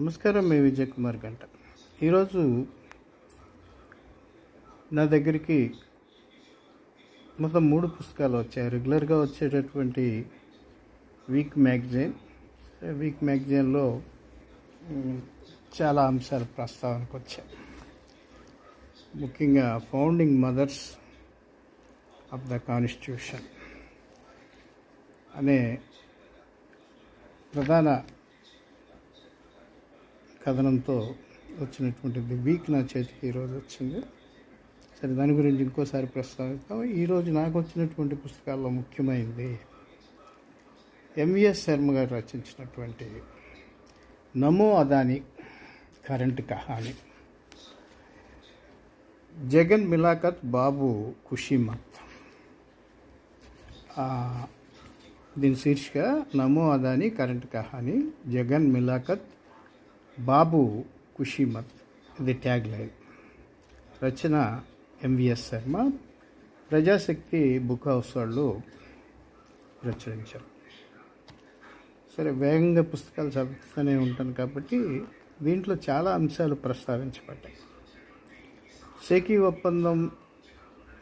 నమస్కారం. మీ విజయ్ కుమార్ గంట. ఈరోజు నా దగ్గరికి మొత్తం 3 పుస్తకాలు వచ్చాయి. రెగ్యులర్గా వచ్చేటటువంటి వీక్ మ్యాగజైన్లో చాలా అంశాలు ప్రస్తావనకు వచ్చాయి. ముఖ్యంగా founding mothers of the constitution అనే ప్రధాన కథనంతో వచ్చినటువంటి వీక్ నా చేతికి ఈరోజు వచ్చింది. సరే, దాని గురించి ఇంకోసారి ప్రస్తావిస్తాం. ఈరోజు నాకు వచ్చినటువంటి పుస్తకాల్లో ముఖ్యమైనది ఎంవిఎస్ శర్మ గారు రచించినటువంటి నమో అదాని కరెంట్ కహాని, జగన్ మిలాఖత్ బాబు ఖుషీ మత్. దీని శీర్షిక నమో అదాని కరెంట్ కహాని, జగన్ మిలాఖత్ బాబు ఖుషీ మత్. ఇది ట్యాగ్ లైన్. రచన MVS Sharma. Prajasakti book house వాళ్ళు ప్రచురించారు. సరే, వేగంగా పుస్తకాలు చదువుతూనే ఉంటాను కాబట్టి దీంట్లో చాలా అంశాలు ప్రస్తావించబడ్డాయి. సెకీ ఒప్పందం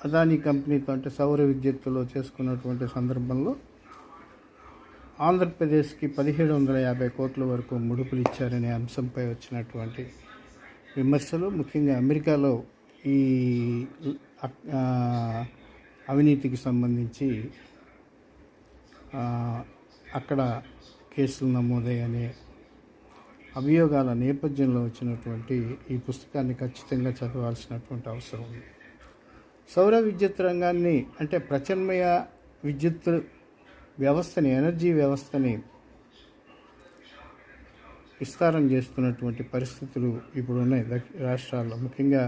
అదానీ కంపెనీతో, అంటే సౌర విద్యుత్తులో చేసుకున్నటువంటి సందర్భంలో ఆంధ్రప్రదేశ్కి 1750 కోట్ల వరకు ముడుపులు ఇచ్చారనే అంశంపై వచ్చినటువంటి విమర్శలు, ముఖ్యంగా అమెరికాలో ఈ అవినీతికి సంబంధించి అక్కడ కేసులు నమోదయ్యనే అభియోగాల నేపథ్యంలో వచ్చినటువంటి ఈ పుస్తకాన్ని ఖచ్చితంగా చదవాల్సినటువంటి అవసరం ఉంది. సౌర విద్యుత్ రంగాన్ని, అంటే ప్రత్యామ్నాయ విద్యుత్ వ్యవస్థని, ఎనర్జీ వ్యవస్థని విస్తారం చేస్తున్నటువంటి పరిస్థితులు ఇప్పుడు ఉన్నాయి రాష్ట్రాల్లో. ముఖ్యంగా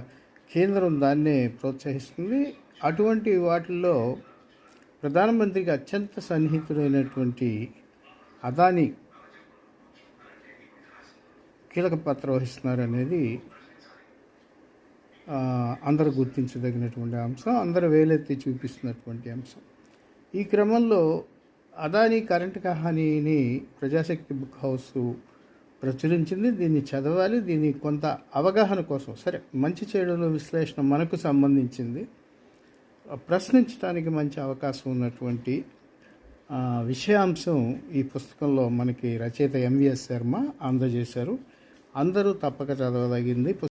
కేంద్రం దాన్నే ప్రోత్సహిస్తుంది. అటువంటి వాటిల్లో ప్రధానమంత్రికి అత్యంత సన్నిహితుడైనటువంటి అదానీ కీలక పాత్ర వహిస్తున్నారు అనేది అందరూ గుర్తించదగినటువంటి అంశం, అందరూ వేలెత్తి చూపిస్తున్నటువంటి అంశం. ఈ క్రమంలో Adani current కహానీని Prajasakti book house ప్రచురించింది. దీన్ని చదవాలి. దీని కొంత అవగాహన కోసం, సరే, మంచి చెడుల విశ్లేషణ మనకు సంబంధించింది, ప్రశ్నించడానికి మంచి అవకాశం ఉన్నటువంటి విషయాంశం ఈ పుస్తకంలో మనకి రచయిత ఎంవిఎస్ శర్మ అందజేశారు. అందరూ తప్పక చదవదగింది.